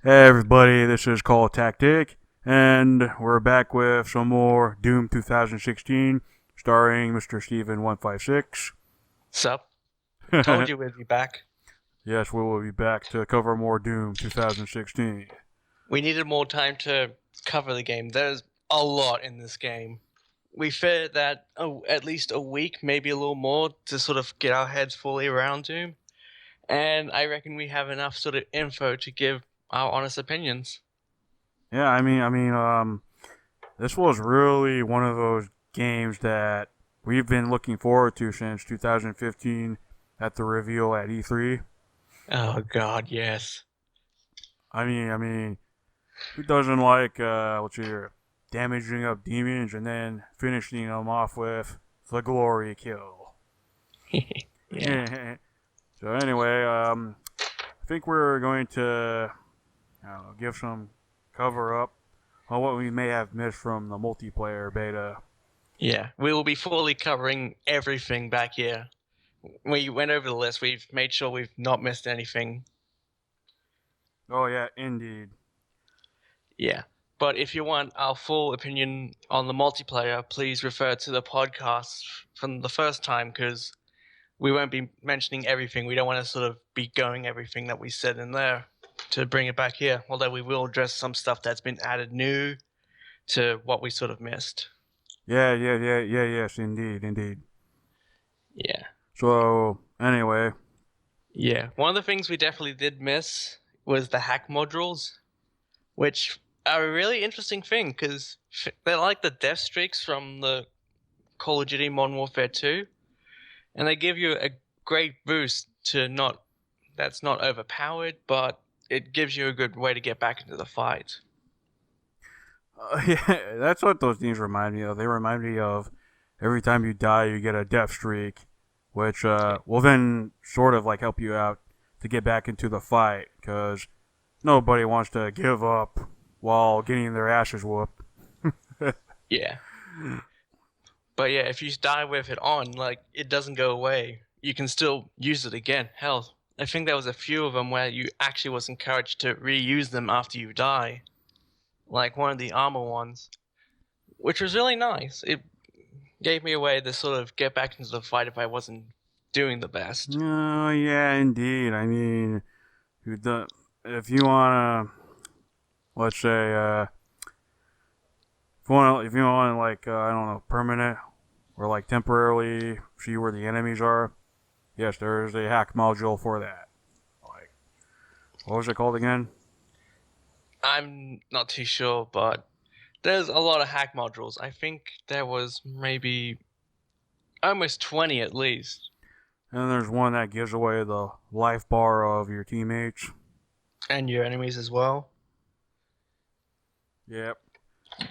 Hey everybody, this is Coltactic, and we're back with some more Doom 2016, starring MrSteven156. Sup? Told you we'd be back. Yes, we will be back to cover more Doom 2016. We needed more time to cover the game. There's a lot in this game. We figured that at least a week, maybe a little more, to sort of get our heads fully around Doom. And I reckon we have enough sort of info to give our honest opinions. Yeah, this was really one of those games that we've been looking forward to since 2015 at the reveal at E3. Oh God, yes. Who doesn't like damaging up demons and then finishing them off with the glory kill? Yeah. So anyway, I think we're going to give some cover up on what we may have missed from the multiplayer beta. Yeah. We will be fully covering everything back here. We went over the list. We've made sure we've not missed anything. Oh yeah, indeed. Yeah. But if you want our full opinion on the multiplayer, please refer to the podcast from the first time because we won't be mentioning everything. We don't want to sort of be going everything that we said in there to bring it back here. Although we will address some stuff that's been added new to what we sort of missed. Yes, indeed. Yeah. So anyway, Yeah. One of the things we definitely did miss was the hack modules, which are a really interesting thing because they're like the death streaks from the Call of Duty Modern Warfare 2, and they give you a great boost to not that's not overpowered, but it gives you a good way to get back into the fight. yeah, that's what those things remind me of. They remind me of every time you die, you get a death streak, which will then sort of like help you out to get back into the fight because nobody wants to give up while getting their asses whooped. Yeah. But yeah, if you die with it on, like it doesn't go away. You can still use it again. Hell, I think there was a few of them where you actually was encouraged to reuse them after you die. Like one of the armor ones, which was really nice. It gave me a way to sort of get back into the fight if I wasn't doing the best. Oh yeah, indeed. If you wanna, let's say, if you want like I don't know, permanent or like temporarily see where the enemies are, yes, there is a hack module for that. Like, what was it called again? I'm not too sure, but there's a lot of hack modules. I think there was maybe almost 20 at least. And there's one that gives away the life bar of your teammates. And your enemies as well. Yep.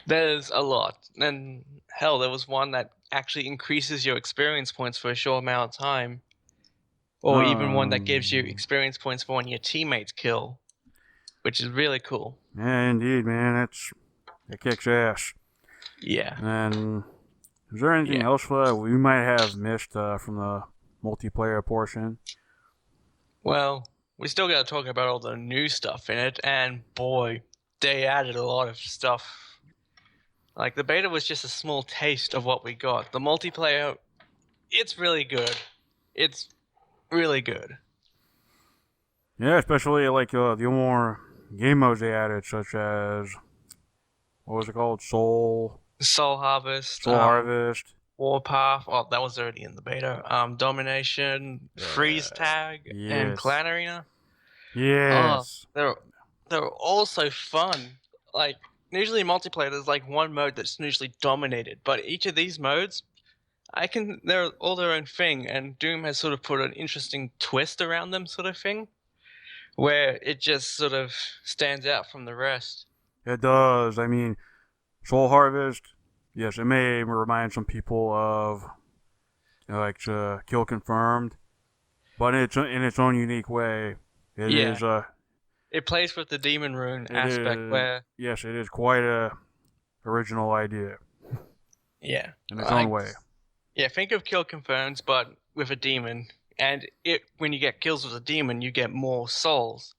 There's a lot. And hell, there was one that actually increases your experience points for a short amount of time. Or even one that gives you Um. experience points for when your teammates kill, which is really cool. Yeah, indeed, man. It kicks ass. Yeah. And is there anything Yeah. else we might have missed from the multiplayer portion? Well, we still gotta talk about all the new stuff in it, and boy, they added a lot of stuff. Like the beta was just a small taste of what we got. The multiplayer, it's really good. It's really good. Yeah, especially like the more game modes they added, such as what was it called? Soul Harvest, Soul Harvest. Warpath. Oh, that was already in the beta. Domination, Freeze Tag, and Yes. Clan Arena. Oh, Yes. they're all so fun. Like usually in multiplayer, there's like one mode that's usually dominated, but each of these modes, they're all their own thing, and Doom has sort of put an interesting twist around them, sort of thing, where it just sort of stands out from the rest. It does. Soul Harvest. Yes, it may remind some people of Kill Confirmed, but in its own unique way. It Yeah, is it plays with the demon rune it aspect is where, yes, it is quite a original idea yeah, in its own like, way. yeah, think of kill confirms, but with a demon. And when you get kills with a demon, you get more souls.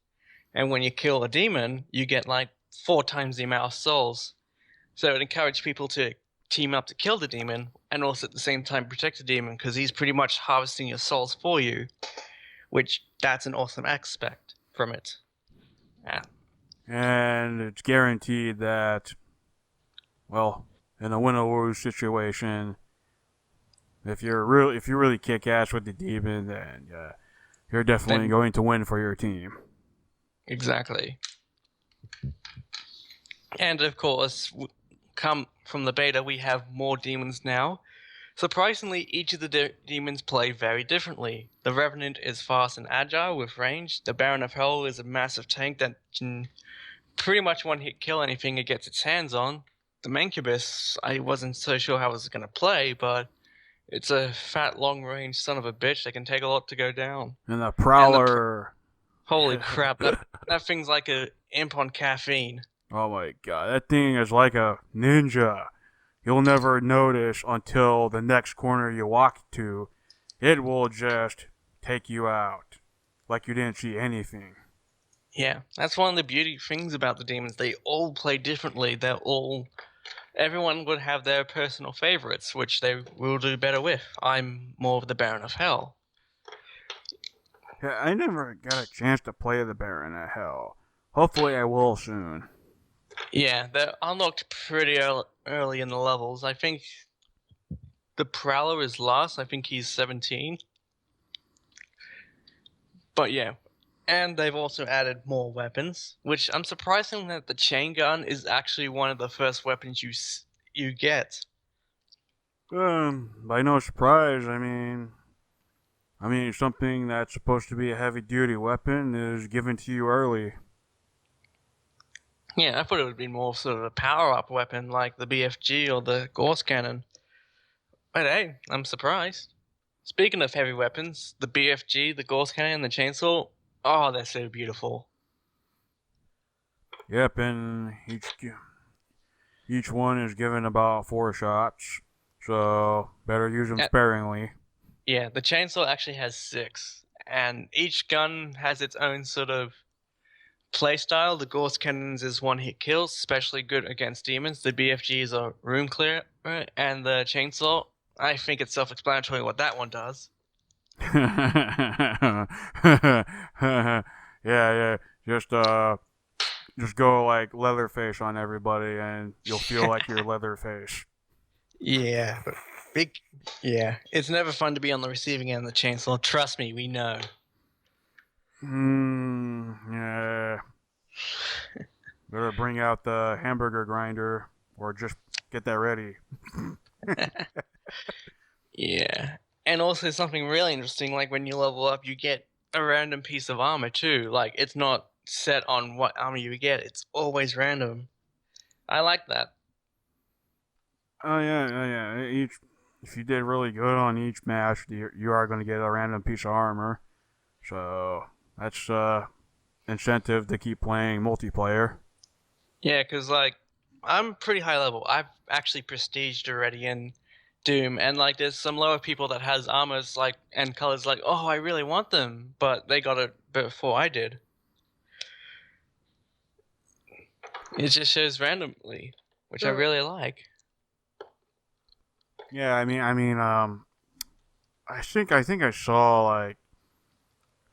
And when you kill a demon, you get like 4 times the amount of souls. So it encouraged people to team up to kill the demon and also at the same time protect the demon because he's pretty much harvesting your souls for you, which that's an awesome aspect from it. Yeah. And it's guaranteed that, well, in a win or lose situation, if you really kick ass with the demon, then you're definitely going to win for your team. Exactly. And of course, come from the beta, we have more demons now. Surprisingly, each of the demons play very differently. The Revenant is fast and agile with range. The Baron of Hell is a massive tank that can pretty much one-hit kill anything it gets its hands on. The Mancubus, I wasn't so sure how it was going to play, but it's a fat, long-range son of a bitch that can take a lot to go down. And the Prowler... Holy crap, that thing's like a imp on caffeine. Oh my god, that thing is like a ninja. You'll never notice until the next corner you walk to. It will just take you out. Like you didn't see anything. Yeah, that's one of the beauty things about the demons. They all play differently. Everyone would have their personal favorites, which they will do better with. I'm more of the Baron of Hell. Yeah, I never got a chance to play the Baron of Hell. Hopefully I will soon. Yeah, they're unlocked pretty early in the levels. I think the Prowler is last. I think he's 17. But yeah. And they've also added more weapons, which I'm surprised that the chain gun is actually one of the first weapons you get. By no surprise, I mean, something that's supposed to be a heavy-duty weapon is given to you early. Yeah, I thought it would be more sort of a power-up weapon like the BFG or the Gauss Cannon. But hey, I'm surprised. Speaking of heavy weapons, the BFG, the Gauss Cannon, and the Chainsaw, oh, they're so beautiful. Yep, and each one is given about 4 shots, so better use them sparingly. Yeah, the Chainsaw actually has 6, and each gun has its own sort of playstyle. The Gauss Cannons is one-hit kills, especially good against demons. The BFG is a room clear, and the Chainsaw, I think it's self-explanatory what that one does. yeah. Just go like Leatherface on everybody, and you'll feel like you're Leatherface. Yeah, yeah. It's never fun to be on the receiving end of the Chainsaw. Trust me, we know. Yeah. Better bring out the hamburger grinder, or just get that ready. Yeah. And also something really interesting, like when you level up, you get a random piece of armor too. Like, it's not set on what armor you get. It's always random. I like that. Oh, yeah. If you did really good on each match, you are going to get a random piece of armor. So, that's incentive to keep playing multiplayer. Yeah, because, like, I'm pretty high level. I've actually prestiged already in Doom, and, like, there's some lower people that has armors, like, and colors like, oh, I really want them, but they got it before I did. It just shows randomly, which I really like. Yeah, I think I saw, like,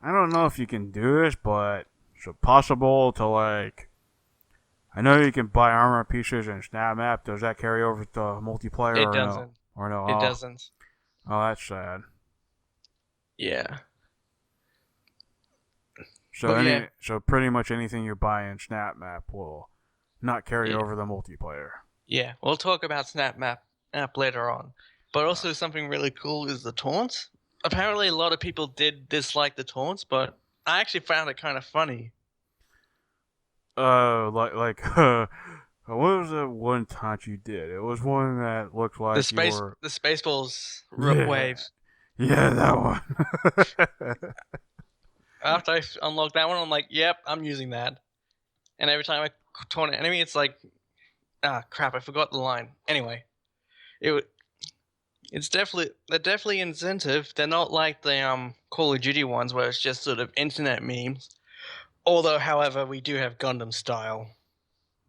I don't know if you can do this, but it's possible to, like, I know you can buy armor pieces in Snap Map. Does that carry over to multiplayer It doesn't. no? Or no? It doesn't. Oh, that's sad. Yeah. So pretty much anything you buy in Snap Map will not carry over the multiplayer. Yeah, we'll talk about Snap Map app later on. But also something really cool is the taunts. Apparently a lot of people did dislike the taunts, but I actually found it kind of funny. What was the one taunt you did? It was one that looked like the Spaceballs wave. Yeah, that one. After I unlocked that one, I'm like, yep, I'm using that. And every time I taunt an enemy, it's like, crap, I forgot the line. Anyway, they're definitely incentive. They're not like the Call of Duty ones where it's just sort of internet memes. Although, however, we do have Gundam Style.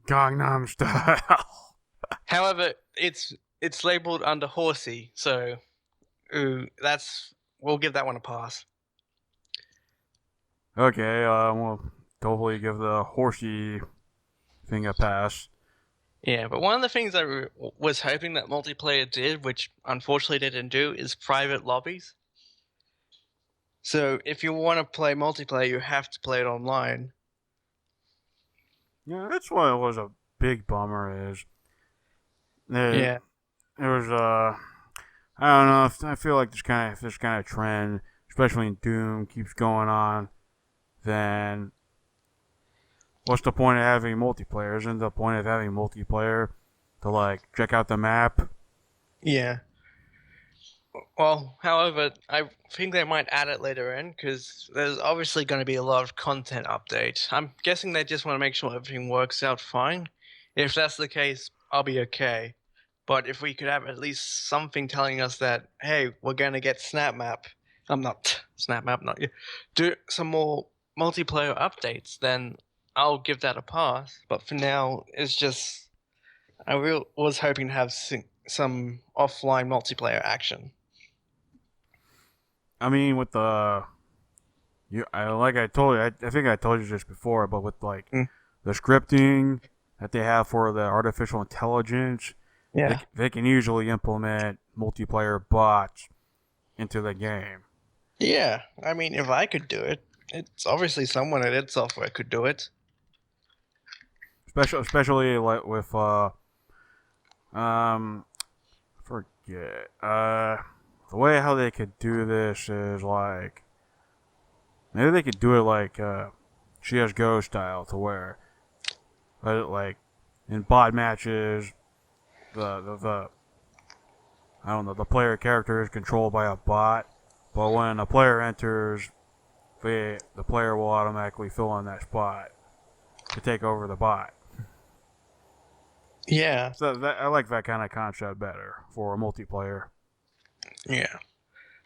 Gangnam Style. However, it's labeled under Horsey, so we'll give that one a pass. Okay, we'll totally give the horsey thing a pass. Yeah, but one of the things I was hoping that multiplayer did, which unfortunately they didn't do, is private lobbies. So if you want to play multiplayer, you have to play it online. Yeah, that's what was a big bummer is. Yeah. It was I don't know. I feel like this kind of trend, especially in Doom, keeps going on. Then what's the point of having multiplayer? Isn't the point of having multiplayer to like check out the map? Yeah. Well, however, I think they might add it later in because there's obviously going to be a lot of content update. I'm guessing they just want to make sure everything works out fine. If that's the case, I'll be okay. But if we could have at least something telling us that, hey, we're going to get I'm not SnapMap, not you, do some more multiplayer updates, then I'll give that a pass. But for now, it's just was hoping to have some offline multiplayer action. I mean, with the like I told you, I think I told you this before, but with like the scripting that they have for the artificial intelligence, Yeah. they can usually implement multiplayer bots into the game. Yeah, I mean, if I could do it, it's obviously someone at id Software could do it. Especially like with forget the way how they could do this is like maybe they could do it like CS:GO style to where like in bot matches the I don't know, the player character is controlled by a bot, but when a player enters, the player will automatically fill in that spot to take over the bot. Yeah, So I like that kind of concept better for a multiplayer. yeah.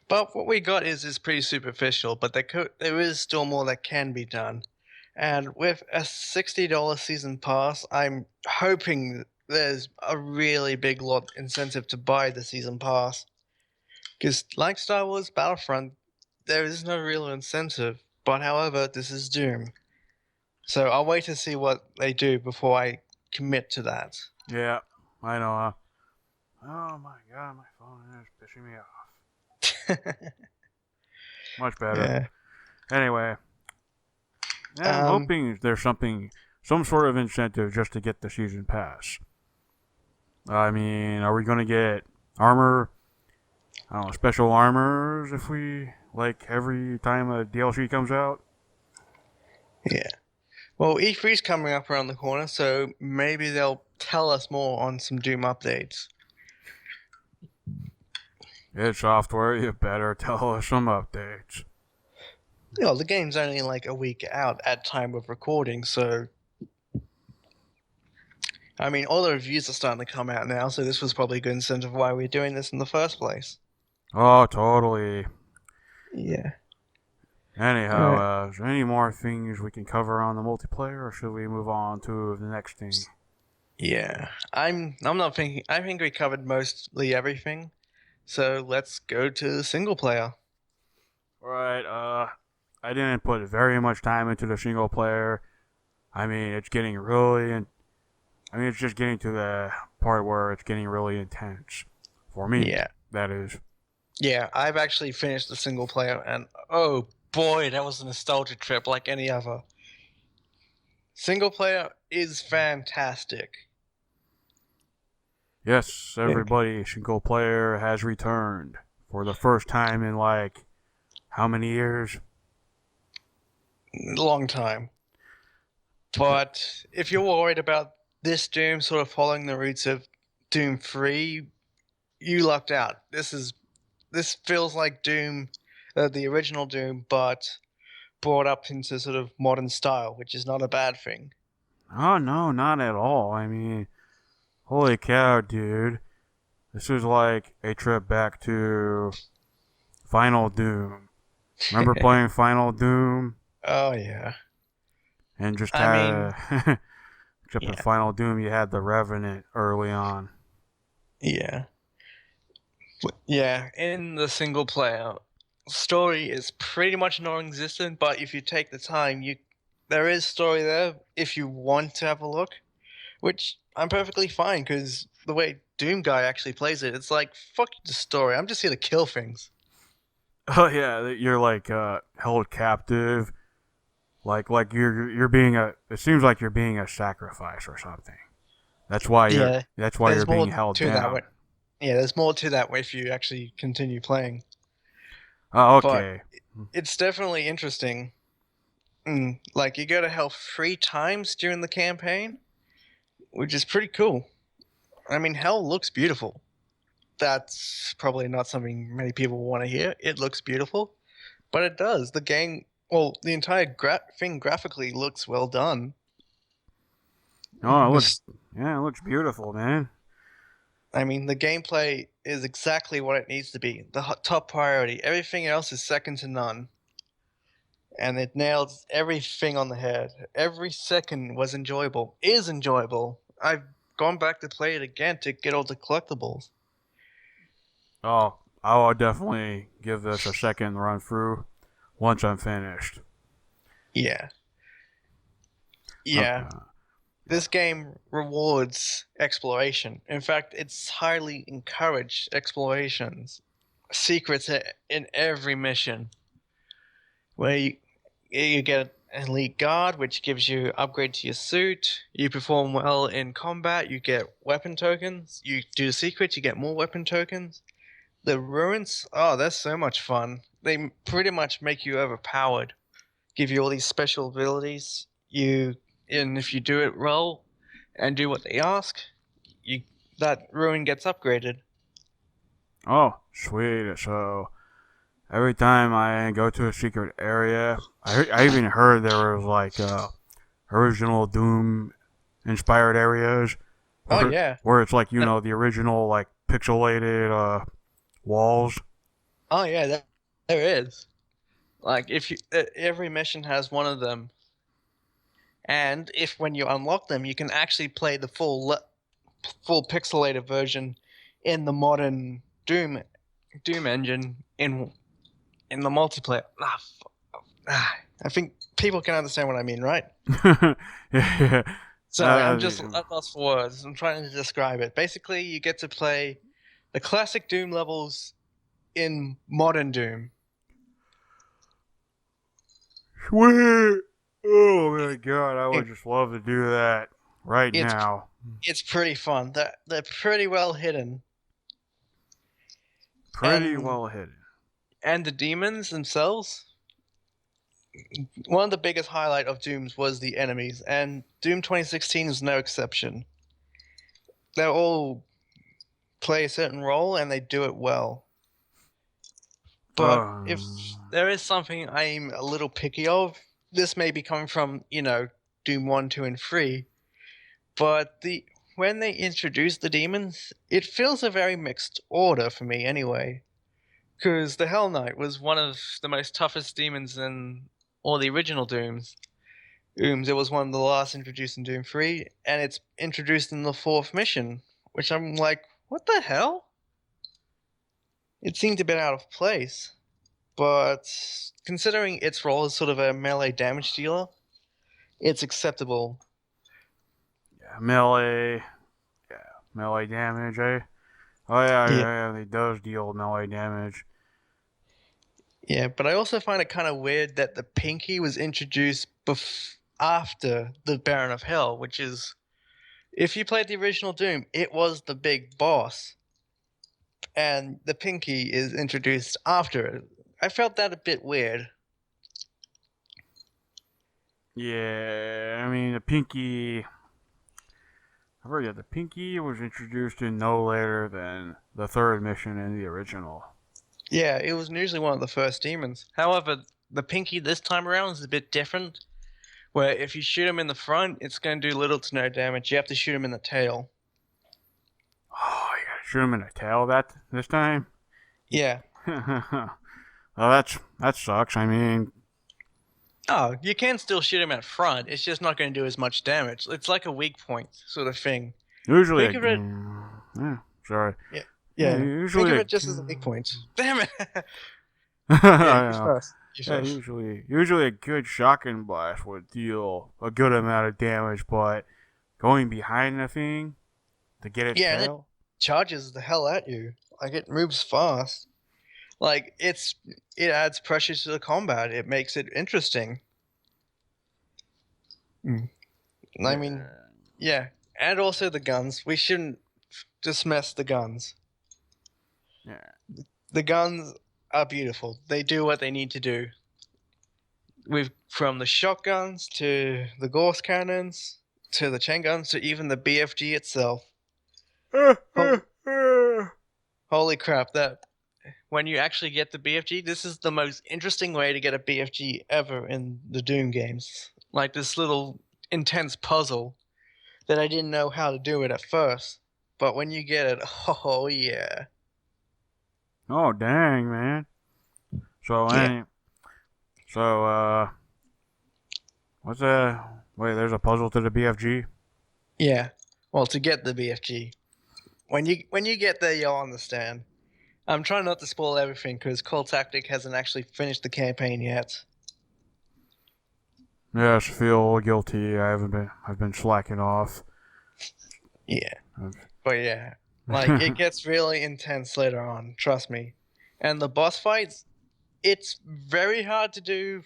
But what we got is pretty superficial, but there is still more that can be done. And with a $60 season pass, I'm hoping there's a really big lot incentive to buy the season pass. Because like Star Wars Battlefront, there is no real incentive. But however, this is Doom. So I'll wait to see what they do before I commit to that. Yeah, I know. Oh my god, my phone is pissing me off. Much better. Yeah. Anyway, yeah, I'm hoping there's some sort of incentive just to get the season pass. I mean, are we gonna get armor? I don't know, special armors if we like every time a DLC comes out. Yeah. Well, E3's coming up around the corner, so maybe they'll tell us more on some Doom updates. id Software, you better tell us some updates. You know, the game's only like a week out at time of recording, so I mean, all the reviews are starting to come out now, so this was probably a good incentive why we're doing this in the first place. Oh, totally. Yeah. Anyhow, is there any more things we can cover on the multiplayer, or should we move on to the next thing? Yeah. I'm not thinking. I think we covered mostly everything, so let's go to the single player. Alright, I didn't put very much time into the single player. I mean, it's getting really, it's just getting to the part where it's getting really intense. For me, Yeah. that is. Yeah, I've actually finished the single player, and oh boy, that was a nostalgia trip like any other. Single player is fantastic. Yes, everybody, single player has returned for the first time in like how many years? Long time. But if you're worried about this Doom sort of following the roots of Doom 3, you lucked out. This feels like Doom, the original Doom, but brought up into sort of modern style, which is not a bad thing. Oh no, not at all. I mean, holy cow, dude. This is like a trip back to Final Doom. Remember playing Final Doom? Oh yeah. and just I mean, had except in yeah, Final Doom you had the Revenant early on. yeah, yeah. In the single player, story is pretty much non-existent. But if you take the time, there is story there if you want to have a look, which I'm perfectly fine because the way Doom Guy actually plays it, it's like fuck the story. I'm just here to kill things. Oh yeah, you're like held captive. Like you're being a. It seems like you're being a sacrifice or something. That's why you're. Yeah, That's why you're there's being more held to that down. way. Yeah, there's more to that way if you actually continue playing. Oh, But okay. it's definitely interesting. Like you go to hell 3 times during the campaign, which is pretty cool. I mean, hell looks beautiful. That's probably not something many people want to hear. It looks beautiful, but it does. The game, well, the entire thing graphically looks well done. Oh, it looks. This, Yeah, it looks beautiful, man. I mean, the gameplay is exactly what it needs to be. The top priority. Everything else is second to none. And it nails everything on the head. Every second was enjoyable. Is enjoyable. I've gone back to play it again to get all the collectibles. Oh, I will definitely give this a second run through once I'm finished. Yeah. Yeah. Okay. This game rewards exploration. In fact, it's highly encouraged explorations. Secrets in every mission. Where you get an elite guard, which gives you upgrade to your suit. You perform well in combat, you get weapon tokens. You do the secrets, you get more weapon tokens. The ruins, oh, that's so much fun. They pretty much make you overpowered, give you all these special abilities. And if you do it well and do what they ask, you that ruin gets upgraded. Oh, sweet. So every time I go to a secret area, I even heard there was like original Doom inspired areas Oh where yeah, where it's like that, the original like pixelated walls. oh yeah, there is. Like if you every mission has one of them, and if when you unlock them, you can actually play the full pixelated version in the modern Doom engine in the multiplayer. I think people can understand what I mean, right? Yeah. Sorry, I'm just at lost for words. I'm trying to describe it. Basically, you get to play the classic Doom levels in modern Doom. Sweet. Oh my god, I would It, just love to do that right it's now. it's pretty fun. They're pretty well hidden, Pretty and well hidden. the demons themselves. One of the biggest highlight of Dooms was the enemies, and Doom 2016 is no exception. They all play a certain role and they do it well. But if there is something I'm a little picky of, this may be coming from, Doom 1, 2, and 3, but when they introduce the demons, it feels a very mixed order for me anyway. Because the Hell Knight was one of the most toughest demons in all the original Dooms. It was one of the last introduced in Doom 3, and it's introduced in the fourth mission, which I'm like, what the hell? It seemed a bit out of place, but considering its role as sort of a melee damage dealer, it's acceptable. Yeah, melee. Yeah, melee damage, eh? Oh yeah, Yeah, yeah, it does deal melee damage. yeah, but I also find it kind of weird that the Pinky was introduced after the Baron of Hell, which is, if you played the original Doom, it was the big boss, and the Pinky is introduced after it. I felt that a bit weird. Yeah, I mean the pinky. I forget the pinky was introduced in no later than the third mission in the original. Yeah, it was usually one of the first demons. However, the Pinky this time around is a bit different, where if you shoot him in the front, it's going to do little to no damage. You have to shoot him in the tail. Oh, you gotta shoot him in the tail this time. Yeah. Well, that sucks. I mean, Oh, you can still shoot him at front. It's just not going to do as much damage. It's like a weak point sort of thing. Usually, Think of it. yeah, sorry. Yeah, Yeah, yeah. Think of usually it just as a weak point. Damn it. Yeah, you yeah, first. You yeah, first. usually a good shotgun blast would deal a good amount of damage, but going behind the thing to get its Yeah, and it tail. charges the hell at you. Like it moves fast. Like it adds pressure to the combat. It makes it interesting. Mm. I mean, Yeah, yeah, and also the guns. We shouldn't dismiss the guns. yeah. The guns are beautiful. They do what they need to do. We've from the shotguns to the Gauss cannons to the chain guns to even the BFG itself. Holy, holy crap! That when you actually get the BFG, this is the most interesting way to get a BFG ever in the Doom games. Like this little intense puzzle that I didn't know how to do it at first, but when you get it, oh yeah, Oh dang, man. So yeah, any so what's that? Wait, there's a puzzle to the BFG. yeah. Well, to get the BFG, when you get there, you'll understand. I'm trying not to spoil everything because Coltactic hasn't actually finished the campaign yet. Yes, feel guilty. I've been slacking off. Yeah, but yeah, like it gets really intense later on. Trust me. And the boss fights, it's very hard to do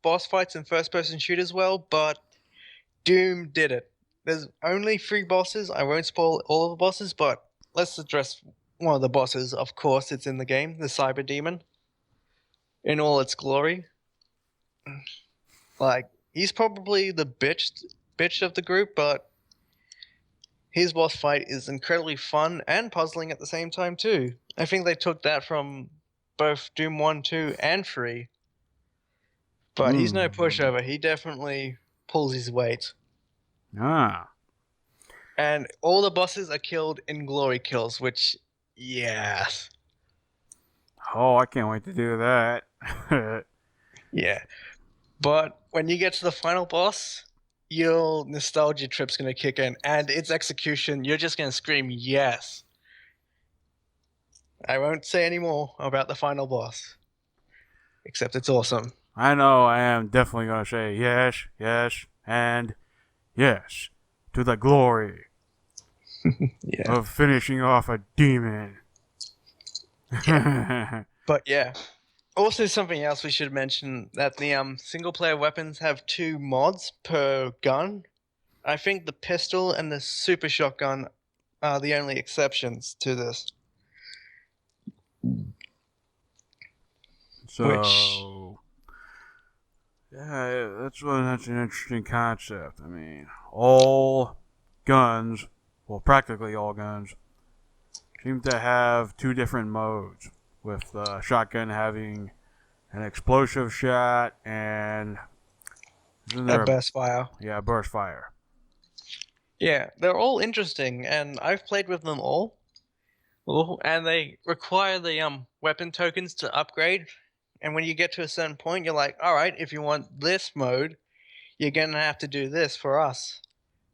boss fights in first-person shooters well, but Doom did it. There's only 3 bosses. I won't spoil all of the bosses, but let's address one of the bosses. Of course, it's in the game, the Cyber Demon, in all its glory. Like he's probably the bitch of the group, but his boss fight is incredibly fun and puzzling at the same time too. I think they took that from both Doom 1, 2, and 3. But he's no Hmm. pushover. He definitely pulls his weight. Ah. And all the bosses are killed in glory kills, which, yes. Oh, I can't wait to do that. Yeah. But when you get to the final boss, your nostalgia trip's going to kick in. And its execution, you're just going to scream, yes. I won't say any more about the final boss, except it's awesome. I know I am definitely gonna say yes, yes, and yes to the glory Yeah. of finishing off a demon. Yeah. But yeah. Also, something else we should mention that the single player weapons have 2 mods per gun. I think the pistol and the super shotgun are the only exceptions to this. Which, So yeah, that's an interesting concept. I mean, all guns, well, practically all guns, seem to have 2 different modes. With shotgun having an explosive shot and isn't a there burst fire. burst fire. Yeah, they're all interesting, and I've played with them all. And they require the weapon tokens to upgrade. And when you get to a certain point, you're like, all right, if you want this mode, you're gonna have to do this for us.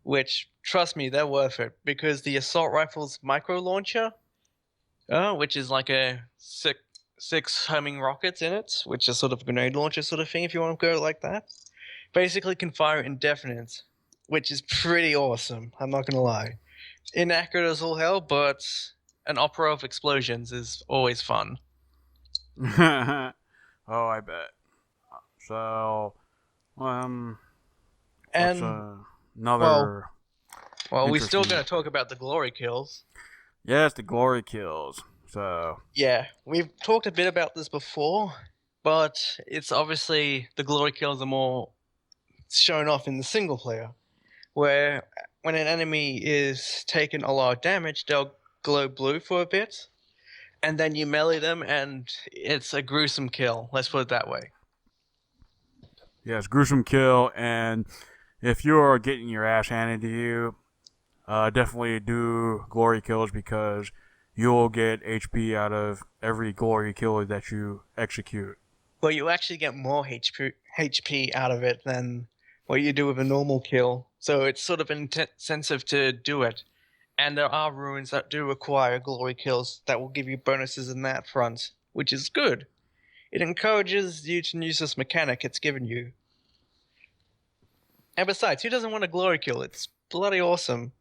Which, trust me, they're worth it because the assault rifle's micro launcher, which is like a six homing rockets in it, which is sort of a grenade launcher sort of thing, if you want to go like that, basically can fire indefinite, which is pretty awesome. I'm not gonna lie, inaccurate as all hell, but an opera of explosions is always fun. Oh, I bet. So, what's And well, another well, we still interesting? gonna talk about the glory kills. Yes, the glory kills. So, Yeah, we've talked a bit about this before, but it's obviously the glory kills are more shown off in the single player, where when an enemy is taking a lot of damage, they'll glow blue for a bit, and then you melee them, and it's a gruesome kill. Let's put it that way. yes, gruesome kill, and if you're getting your ass handed to you, definitely do glory kills because you'll get HP out of every glory kill that you execute. Well, you actually get more HP out of it than what you do with a normal kill. So it's sort of incentive to do it. And there are ruins that do require glory kills that will give you bonuses in that front, which is good. It encourages you to use this mechanic it's given you. And besides, who doesn't want a glory kill? It's bloody awesome.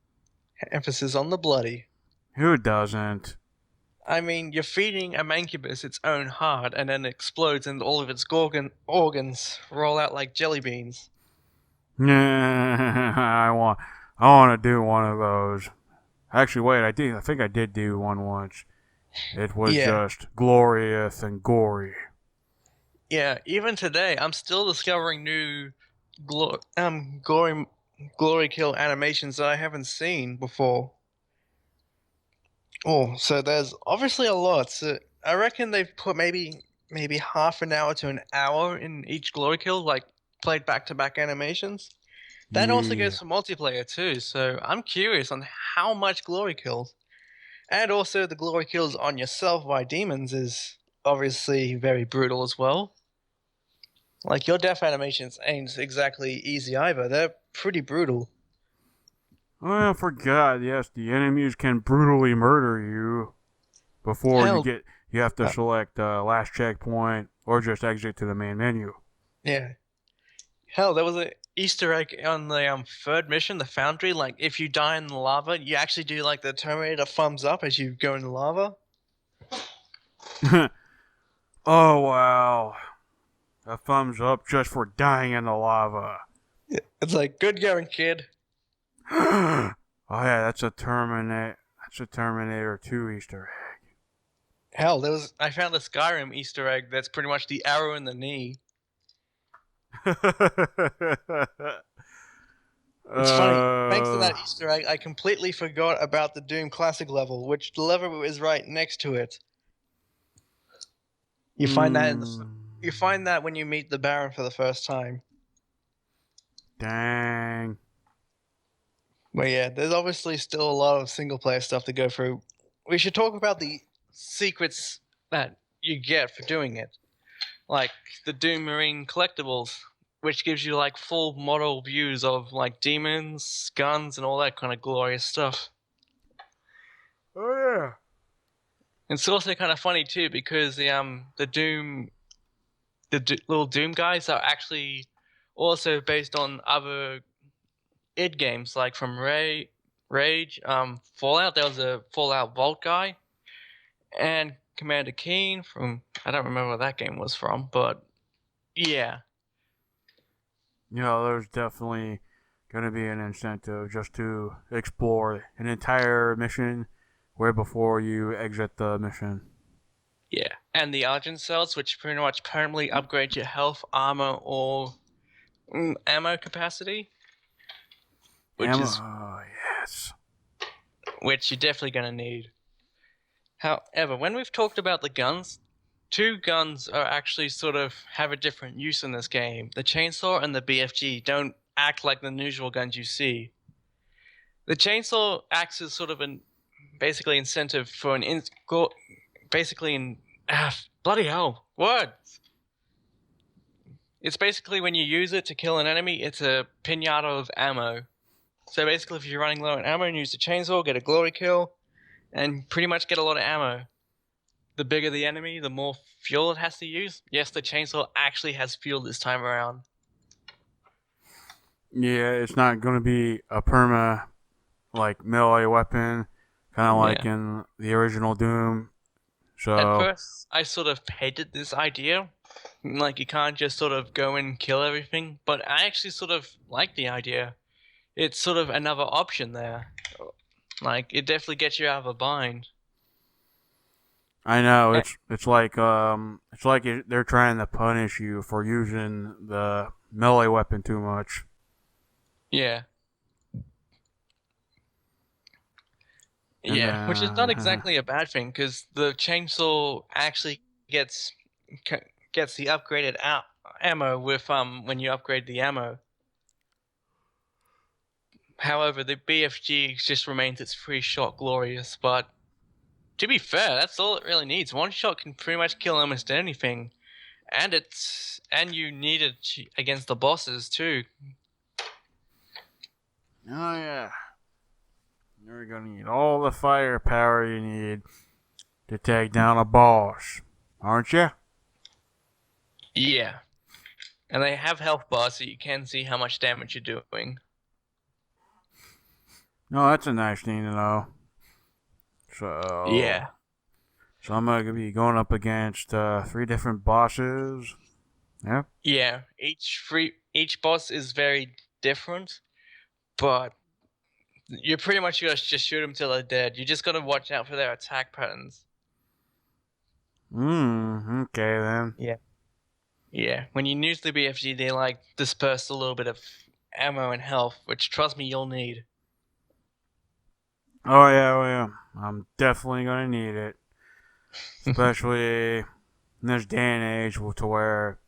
Emphasis on the bloody. Who doesn't? I mean, you're feeding a mancubus its own heart, and then it explodes and all of its organs roll out like jelly beans. I want to do one of those. Actually, wait, I think I did do one once. It was just glorious and gory. Yeah, even today, I'm still discovering new glory kill animations that I haven't seen before. Oh, so there's obviously a lot. So I reckon they've put maybe half an hour to an hour in each glory kill, like played back-to-back animations. That also goes for multiplayer too, so I'm curious on how much glory kills. And also the glory kills on yourself by demons is obviously very brutal as well. Like, your death animations ain't exactly easy either. They're pretty brutal. Oh, I forgot. Yes, the enemies can brutally murder you before you have to select last checkpoint or just exit to the main menu. Yeah. Hell, there was an Easter egg on the third mission, the Foundry. Like, if you die in the lava, you actually do like the Terminator thumbs up as you go in the lava. Oh, wow. A thumbs up just for dying in the lava. Yeah, it's like, good going, kid. Oh yeah, that's a Terminator 2 Easter egg. Hell, I found a Skyrim Easter egg that's pretty much the arrow in the knee. It's funny. Thanks to that Easter egg, I completely forgot about the Doom Classic level, which the level is right next to it. You find that when you meet the Baron for the first time. Dang. But yeah, there's obviously still a lot of single player stuff to go through. We should talk about the secrets that you get for doing it. Like the Doom Marine collectibles, which gives you like full model views of like demons, guns, and all that kind of glorious stuff. Oh yeah. It's also kind of funny too because little Doom guys are actually also based on other id games, like from Rage, Fallout. There was a Fallout Vault guy, and Commander Keen from, I don't remember where that game was from, but yeah. You know, there's definitely going to be an incentive just to explore an entire mission way before you exit the mission. Yeah, and the Argent cells, which pretty much permanently upgrade your health, armor, or ammo capacity. Yes. Which you're definitely going to need. However, when we've talked about the guns, two guns are actually sort of have a different use in this game. The chainsaw and the BFG don't act like the usual guns you see. The chainsaw acts as sort of basically incentive for bloody hell, words! It's basically when you use it to kill an enemy, it's a pinata of ammo. So basically, if you're running low on ammo and use the chainsaw, get a glory kill, and pretty much get a lot of ammo. The bigger the enemy, the more fuel it has to use. Yes, the chainsaw actually has fuel this time around. Yeah, it's not going to be a perma, like, melee weapon, kind of like in the original Doom. So at first, I sort of hated this idea. Like, you can't just sort of go and kill everything. But I actually sort of like the idea. It's sort of another option there. Like, it definitely gets you out of a bind. I know it's like they're trying to punish you for using the melee weapon too much. Yeah. Yeah, which is not exactly a bad thing because the chainsaw actually gets the upgraded ammo with when you upgrade the ammo. However, the BFG just remains its free shot glorious, but to be fair, that's all it really needs. One shot can pretty much kill almost anything. and you need it against the bosses too. Oh yeah. You're gonna need all the firepower you need to take down a boss, aren't you? Yeah, and they have health bars so you can see how much damage you're doing. No, that's a nice thing to know. So, Yeah. so I'm gonna be going up against 3 different bosses. Yeah. Yeah, each boss is very different, but you're pretty much gonna just shoot them till they're dead. You just gotta watch out for their attack patterns. Okay then. Yeah. Yeah, when you use the BFG, they like disperse a little bit of ammo and health, which trust me, you'll need. Oh yeah. I'm definitely gonna need it, especially in this day and age to where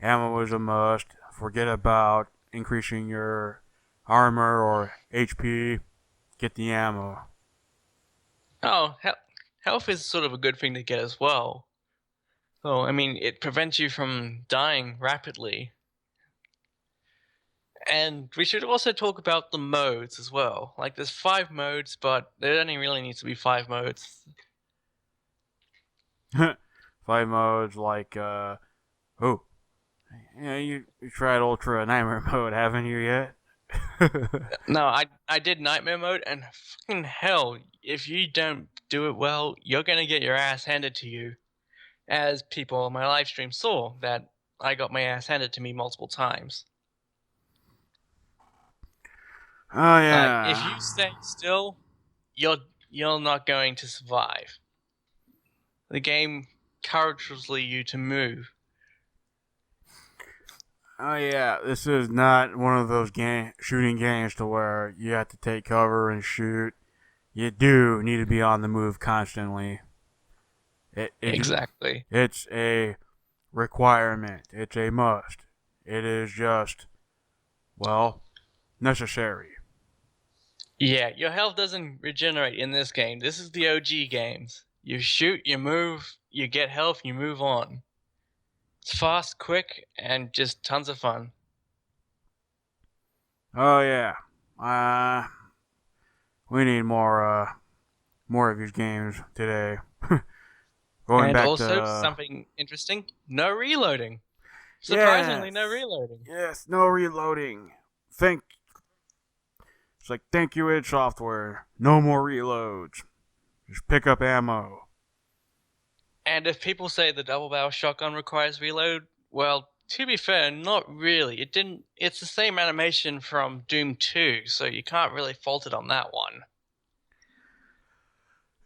ammo is a must. Forget about increasing your armor or HP. Get the ammo. Oh, health is sort of a good thing to get as well. So, I mean, it prevents you from dying rapidly. And we should also talk about the modes as well. Like, there's 5 modes, but there only really needs to be 5 modes. 5 modes like oh, yeah, you tried Ultra Nightmare mode, haven't you yet? No, I did Nightmare mode, and fucking hell, if you don't do it well, you're gonna get your ass handed to you. As people on my live stream saw, that I got my ass handed to me multiple times. Oh Like, if you yeah. stay still, you're not going to survive. The game encourages you to move. Oh yeah, this is not one of those shooting games to where you have to take cover and shoot. You do need to be on the move constantly. Exactly. It's a requirement. It's a must. It is just, well, necessary. Yeah, your health doesn't regenerate in this game. This is the OG games. You shoot, you move, you get health, you move on. It's fast, quick, and just tons of fun. Oh yeah. We need more of these games today. Going And back also, to something interesting, no reloading. Surprisingly, yes, no reloading. yes, no reloading. It's like thank you, id Software. No more reloads. Just pick up ammo. And if people say the double barrel shotgun requires reload, well, to be fair, not really. It didn't. It's the same animation from Doom 2, so you can't really fault it on that one.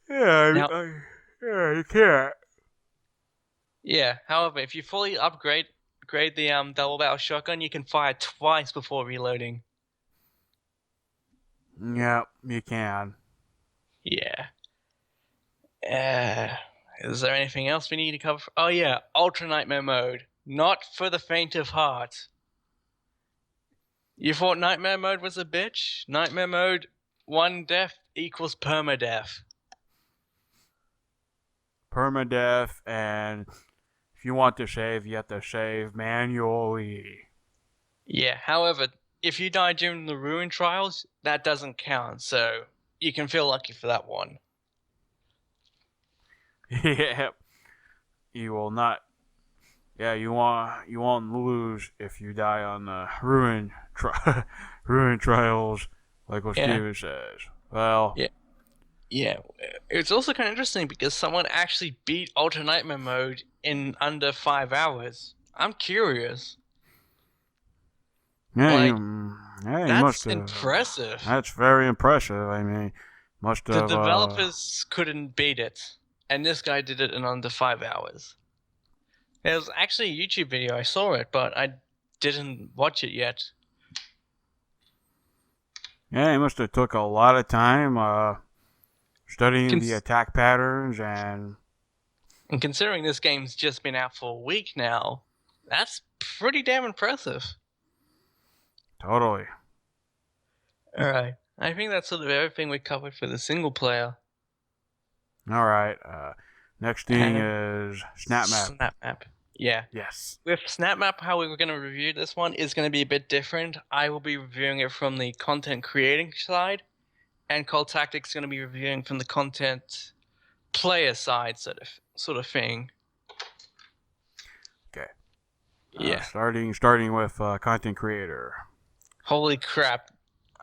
Yeah, Now, yeah, you can't. yeah. However, if you fully upgrade the double barrel shotgun, you can fire twice before reloading. Yeah, you can. Yeah. Is there anything else we need to cover? Oh yeah, Ultra Nightmare mode. Not for the faint of heart. You thought Nightmare mode was a bitch? Nightmare mode, 1 death equals permadeath. Permadeath, and if you want to save, you have to save manually. Yeah, however, if you die during the Ruin trials, that doesn't count, so you can feel lucky for that one. Yeah, you will not. Yeah, you won't lose if you die on the ruin trials, like what Yeah. Steven says. Well, Yeah. Yeah, it's also kind of interesting because someone actually beat Ultra Nightmare mode in under 5 hours. I'm curious. yeah, Like, yeah, you must that's have. impressive. That's very impressive. I mean, must The have. developers couldn't beat it, and this guy did it in under 5 hours. There was actually a YouTube video, I saw it, but I didn't watch it yet. Yeah, he must have took a lot of time studying the Cons- attack patterns and. and considering this game's just been out for a week now, that's pretty damn impressive. Totally. Alright, I think that's sort of everything we covered for the single player. All right. Next thing is Snap Map. Snap Map. Yeah. Yes. With SnapMap, how we were going to review this one is going to be a bit different. I will be reviewing it from the content creating side, and Coltactic's going to be reviewing from the content player side, sort of thing. Okay. Yeah. Starting with content creator. Holy crap.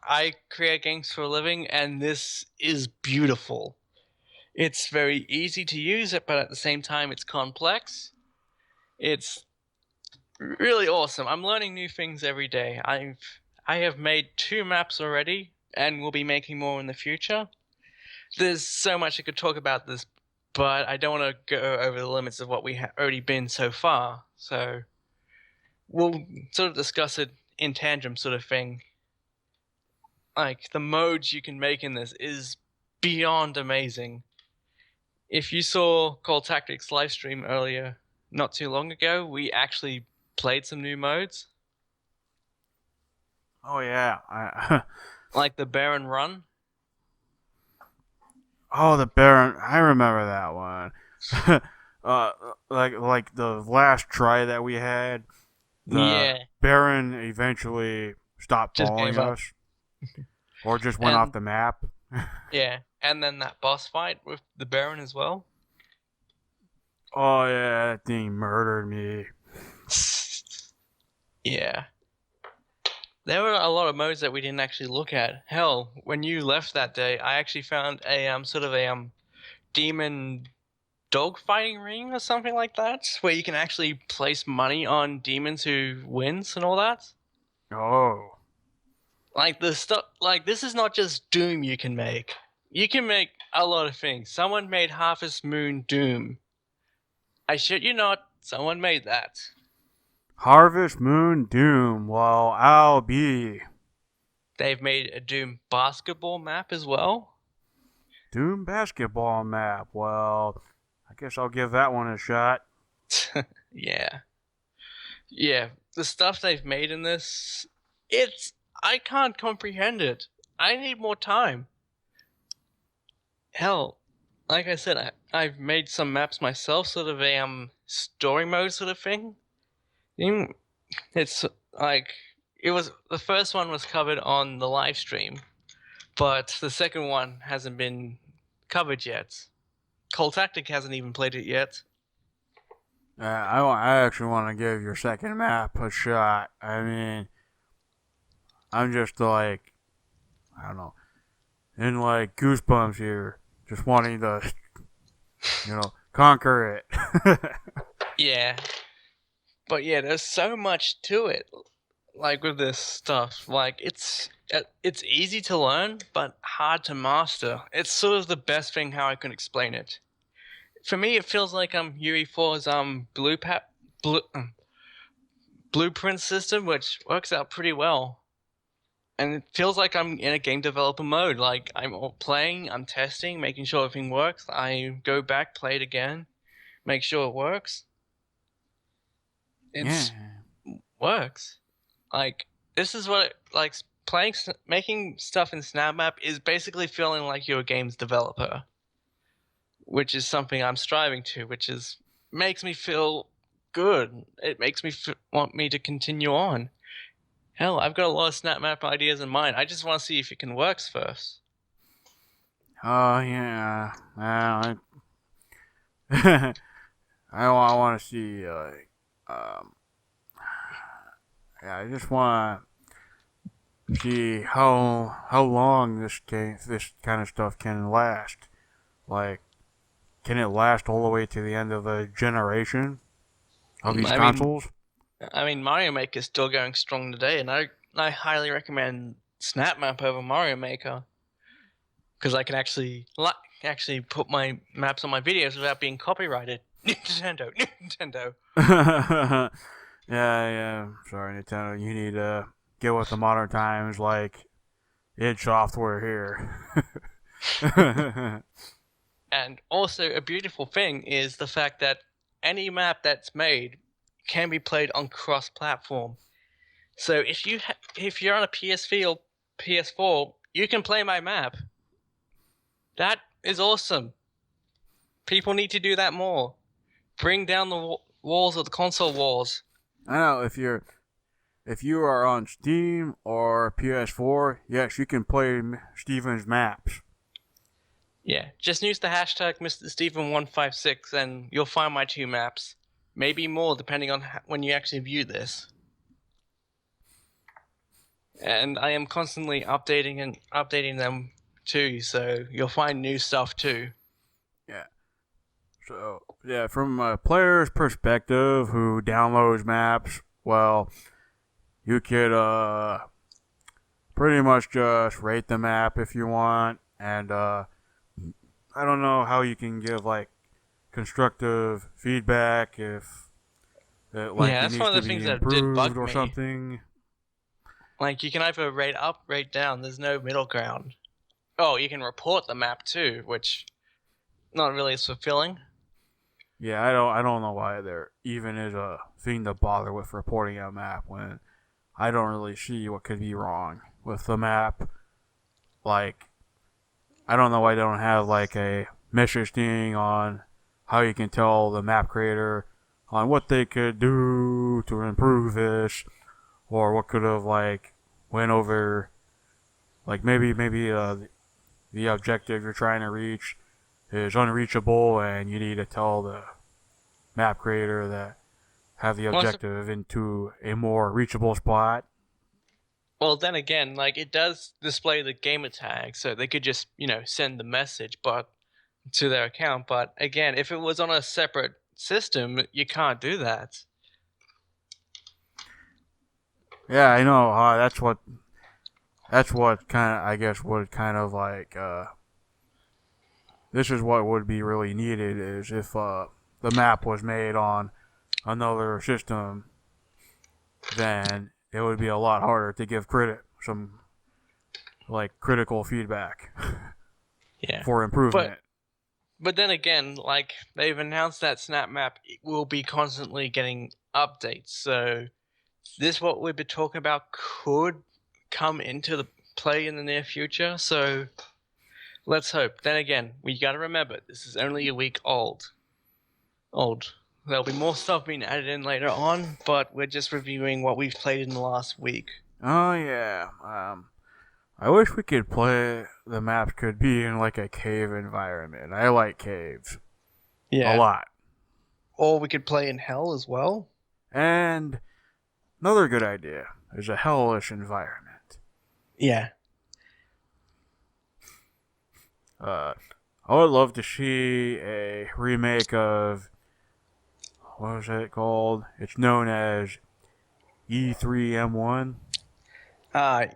I create games for a living, and this is beautiful. It's very easy to use it, but at the same time, it's complex. It's really awesome. I'm learning new things every day. I have made 2 maps already, and will be making more in the future. There's so much I could talk about this, but I don't want to go over the limits of what we have already been so far. So we'll sort of discuss it in tandem, sort of thing. Like the modes you can make in this is beyond amazing. If you saw Cold Tactics live stream earlier, not too long ago, we actually played some new modes, Oh yeah. like the Baron Run. Oh, the Baron. I remember that one. uh, like the last try that we had, the Yeah, Baron eventually stopped just following gave up. us, or just went off And the map. yeah, and then that boss fight with the Baron as well. Oh yeah, that thing murdered me. Yeah. There were a lot of modes that we didn't actually look at. Hell, when you left that day, I actually found a sort of a demon dogfighting ring or something like that, where you can actually place money on demons who wins and all that. Oh. Like the stuff, like this is not just Doom you can make. You can make a lot of things. Someone made Harvest Moon Doom. I shit you not, someone made that. Harvest Moon Doom. Well, I'll be They've made a Doom basketball map as well. Doom basketball map. Well, I guess I'll give that one a shot. Yeah. Yeah, the stuff they've made in this, it's I can't comprehend it. I need more time. Hell, like I said, I've made some maps myself, sort of a story mode sort of thing. It's like it was the first one was covered on the live stream, but the second one hasn't been covered yet. Coltactic hasn't even played it yet. I actually want to give your second map a shot. I mean, I'm just like, I don't know, in like goosebumps here, just wanting to, conquer it. Yeah, but yeah, there's so much to it. Like with this stuff, like it's easy to learn, but hard to master. It's sort of the best thing how I can explain it. For me, it feels like UE4's blue, blueprint system, which works out pretty well. And it feels like I'm in a game developer mode. Like I'm playing, I'm testing, making sure everything works. I go back, play it again, make sure it works. Yeah. It's works. Like this is what like playing, making stuff in SnapMap is basically feeling like you're a games developer, which is something I'm striving to. Which is makes me feel good. It makes me want me to continue on. Hell, I've got a lot of SnapMap ideas in mind. I just want to see if it can works first. Oh yeah. Well, I want to see yeah, I just want to see how long this kind of stuff can last. Like, can it last all the way to the end of the generation of these I mean, consoles? Mario Maker is still going strong today, and I highly recommend SnapMap over Mario Maker because I can actually put my maps on my videos without being copyrighted. Nintendo, Nintendo. Yeah. Sorry, Nintendo. You need to get with the modern times, like id Software here. And also, a beautiful thing is the fact that any map that's made can be played on cross-platform. So if you're on a PSV or PS4, you can play my map. That is awesome. People need to do that more. Bring down walls of the console wars. I know if you are on Steam or PS4, yes, you can play Steven's maps. Yeah, just use the hashtag MrSteven156 and you'll find my 2 maps. Maybe more depending on when you actually view this. And I am constantly updating them too, so you'll find new stuff too. Yeah. So, yeah, from a player's perspective who downloads maps, well, you could pretty much just rate the map if you want, and I don't know how you can give like constructive feedback if Yeah, it that's needs one of to the be things that did improved bug or me. something. Like, you can either rate up, rate down. There's no middle ground. Oh, you can report the map too, which not really as fulfilling. Yeah, I don't know why there even is a thing to bother with reporting a map when I don't really see what could be wrong with the map. Like, I don't know why they don't have like a message thing on how you can tell the map creator on what they could do to improve this, or what could have like went over, like maybe the objective you're trying to reach is unreachable, and you need to tell the map creator that have the objective into a more reachable spot. Well, then again, like, it does display the gamer tag, so they could just, send the message but to their account. But again, if it was on a separate system, you can't do that. Yeah, I know. That's what kind of I guess would kind of like this is what would be really needed is if the map was made on another system, then it would be a lot harder to give some like critical feedback Yeah. for improvement. But then again, like, they've announced that Snap Map will be constantly getting updates. So this what we've been talking about could come into the play in the near future. So let's hope. Then again, we got to remember this is only a week old. There'll be more stuff being added in later on, but we're just reviewing what we've played in the last week. Oh yeah. I wish we could play the map could be in like a cave environment. I like caves. Yeah. A lot. Or we could play in hell as well. And another good idea is a hellish environment. Yeah. I would love to see a remake of what was it called? It's known as E3M1.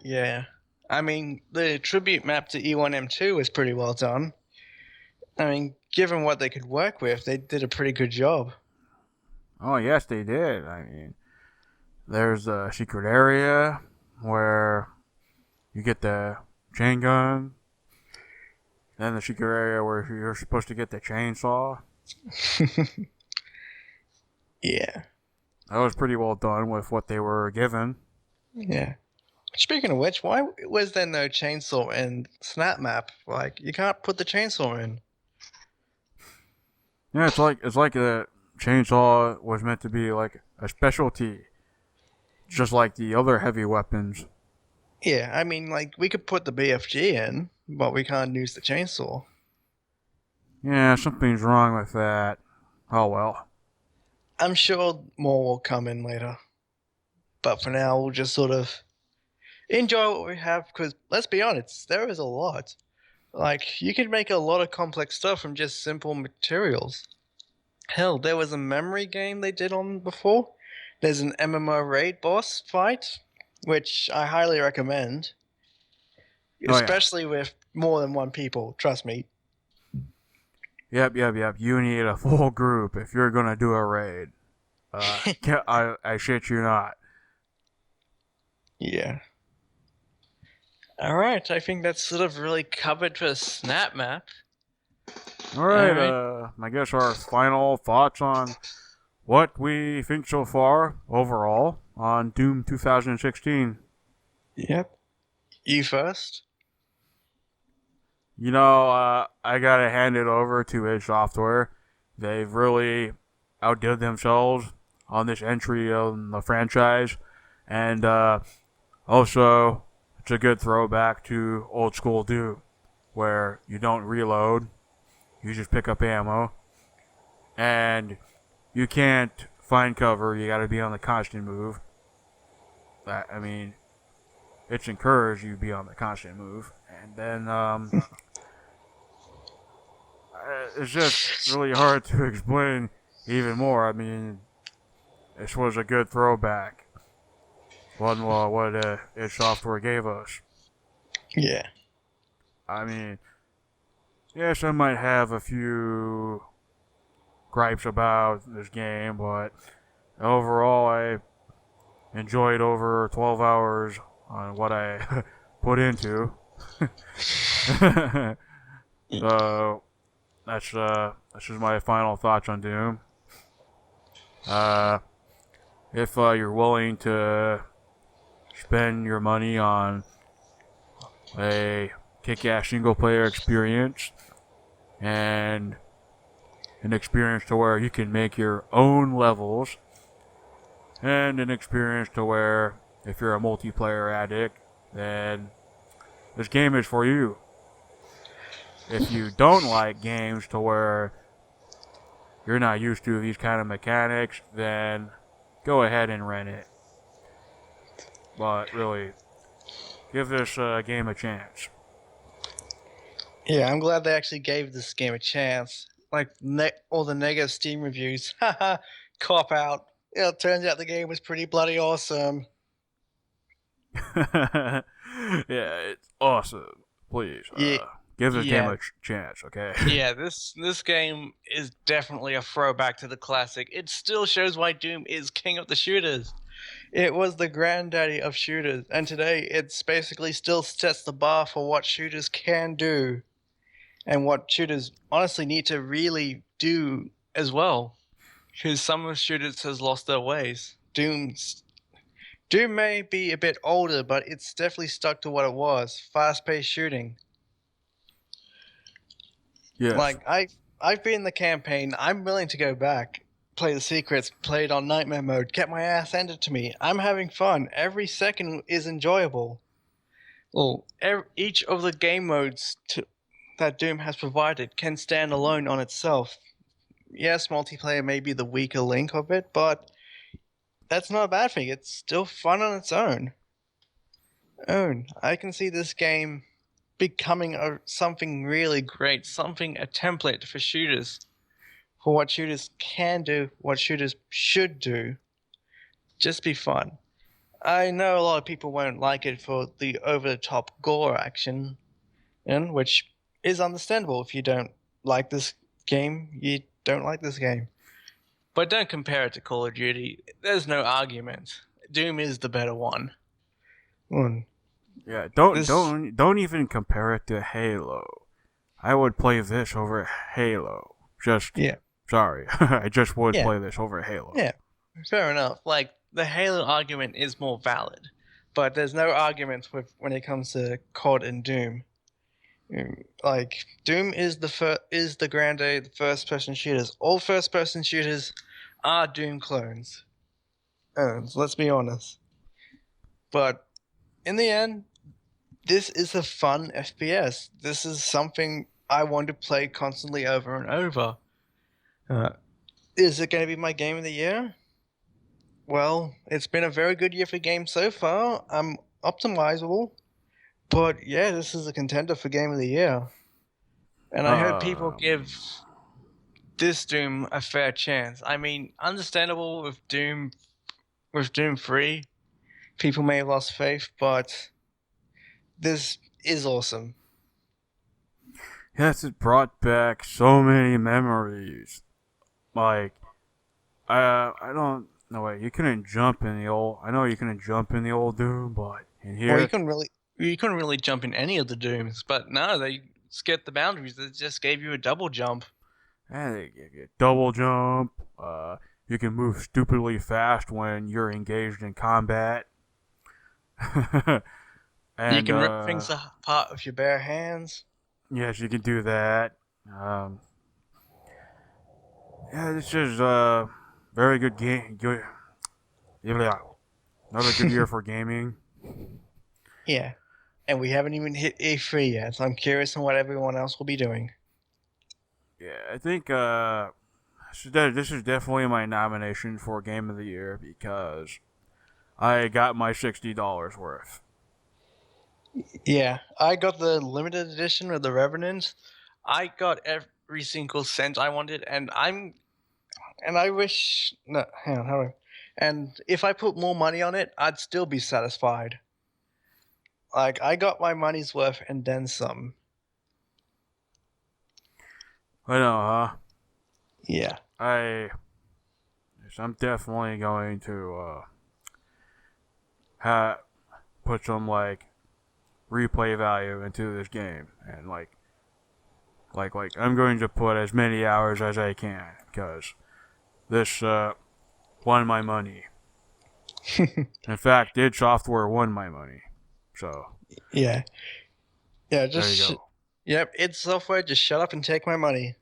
Yeah. I mean, the tribute map to E1M2 was pretty well done. I mean, given what they could work with, they did a pretty good job. Oh yes, they did. I mean, there's a secret area where you get the chain gun. Then the secret area where you're supposed to get the chainsaw. Yeah. That was pretty well done with what they were given. Yeah. Speaking of which, why was there no chainsaw in Snap Map? Like, you can't put the chainsaw in. Yeah, it's like the chainsaw was meant to be like a specialty, just like the other heavy weapons. Yeah, I mean, like, we could put the BFG in, but we can't use the chainsaw. Yeah, something's wrong with that. Oh well. I'm sure more will come in later. But for now, we'll just sort of enjoy what we have, because let's be honest, there is a lot. Like, you can make a lot of complex stuff from just simple materials. Hell, there was a memory game they did on before. There's an MMO raid boss fight, which I highly recommend. Oh, yeah. Especially with more than one people, trust me. Yep. You need a full group if you're gonna do a raid. I shit you not. Yeah. Alright, I think that's sort of really covered for Snap Map. Alright, I guess our final thoughts on what we think so far overall on Doom 2016. Yep. You first? You know, I gotta hand it over to id Software. They've really outdid themselves on this entry of the franchise, and also it's a good throwback to old school Doom, where you don't reload, you just pick up ammo, and you can't find cover. You got to be on the constant move. I mean, it's encouraged you be on the constant move, and then it's just really hard to explain even more. I mean, this was a good throwback. What its software gave us. Yeah. I mean, yes, I might have a few gripes about this game, but overall, I enjoyed over 12 hours on what I put into. So that's just my final thoughts on Doom. If you're willing to spend your money on a kick-ass single-player experience and an experience to where you can make your own levels, and an experience to where if you're a multiplayer addict, then this game is for you. If you don't like games to where you're not used to these kind of mechanics, then go ahead and rent it. But really, give this game a chance. Yeah, I'm glad they actually gave this game a chance. Like all the negative Steam reviews, haha, cop out. It turns out the game was pretty bloody awesome. Yeah, it's awesome. Please, Yeah, give this game yeah, a chance, okay? yeah. This game is definitely a throwback to the classic. It still shows why Doom is king of the shooters. It was the granddaddy of shooters, and today it's basically still sets the bar for what shooters can do, and what shooters honestly need to really do as well. Because some of the shooters has lost their ways. Doom may be a bit older, but it's definitely stuck to what it was: fast-paced shooting. Yes. Like I've been in the campaign. I'm willing to go back, play the secrets, play it on nightmare mode, get my ass handed to me. I'm having fun. Every second is enjoyable. Well, each of the game modes that Doom has provided can stand alone on itself. Yes, multiplayer may be the weaker link of it, but that's not a bad thing. It's still fun on its own. I can see this game becoming something really great, a template for shooters, for what shooters can do, what shooters should do. Just be fun. I know a lot of people won't like it for the over-the-top gore action, which is understandable. If you don't like this game, you don't like this game. But don't compare it to Call of Duty. There's no argument. Doom is the better one. Yeah, don't even compare it to Halo. I would play this over Halo. Yeah. Sorry, I just would Yeah. play this over Halo. Yeah, fair enough. Like, the Halo argument is more valid, but there's no arguments when it comes to COD and Doom. Like, Doom is the grande, the first-person shooters. All first-person shooters are Doom clones. Let's be honest. But in the end, this is a fun FPS. This is something I want to play constantly over and over. Is it going to be my game of the year? Well, it's been a very good year for games so far. I'm optimizable. But yeah, this is a contender for game of the year. And I hope people give this Doom a fair chance. I mean, understandable with Doom 3. People may have lost faith, but this is awesome. Yes, it brought back so many memories. Like, I don't. No way, you couldn't jump in the old. I know you couldn't jump in the old Doom, but in here, Well, you couldn't really jump in any of the Dooms, but no, they skipped the boundaries. They just gave you a double jump. and they give you a double jump. You can move stupidly fast when you're engaged in combat. And, you can rip things apart with your bare hands. Yes, you can do that. Yeah, this is very good game. Good, yeah, another good year for gaming. Yeah. And we haven't even hit A3 yet, so I'm curious on what everyone else will be doing. Yeah, I think this is definitely my nomination for Game of the Year because I got my $60 worth. Yeah, I got the limited edition of the Revenant. I got every single cent I wanted, and I wish no, hang on, how do I? And if I put more money on it, I'd still be satisfied. Like I got my money's worth and then some. I know, huh? Yeah. I'm definitely going to put some like replay value into this game, and like I'm going to put as many hours as I can because this won my money. In fact, id Software won my money. So Yeah. Yeah, there you just go. yep, it's software, just shut up and take my money.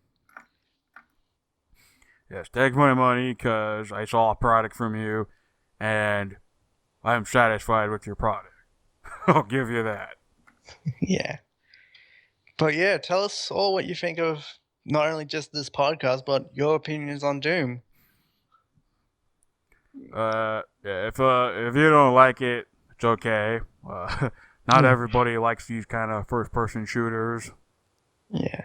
Yes, take my money because I saw a product from you, and I'm satisfied with your product. I'll give you that. Yeah. But yeah, tell us all what you think of not only just this podcast, but your opinions on Doom. Yeah, if you don't like it, it's okay. Not everybody likes these kind of first person shooters. Yeah.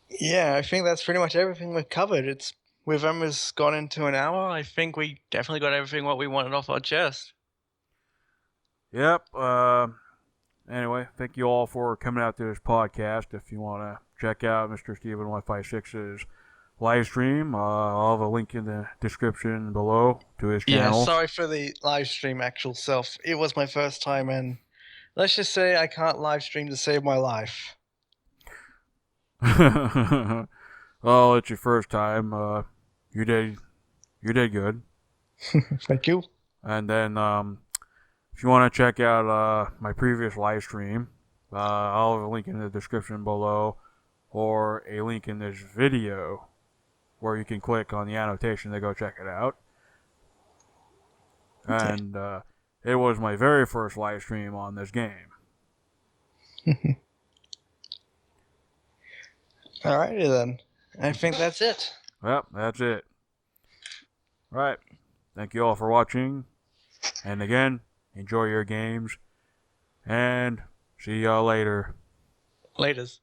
Yeah, I think that's pretty much everything we've covered. We've almost gone into an hour. I think we definitely got everything what we wanted off our chest. Yep. Anyway, thank you all for coming out to this podcast. If you want to check out MrSteven156's live stream, I'll have a link in the description below to his Yeah, channel. sorry for the live stream actual self. It was my first time, and let's just say I can't live stream to save my life. Well, it's your first time. You did good. Thank you. And then, if you want to check out my previous live stream, I'll have a link in the description below, or a link in this video where you can click on the annotation to go check it out. Okay. And it was my very first live stream on this game. Alrighty then. I think that's it. Well, that's it. All right. Thank you all for watching. And again, enjoy your games. And see y'all later. Laters.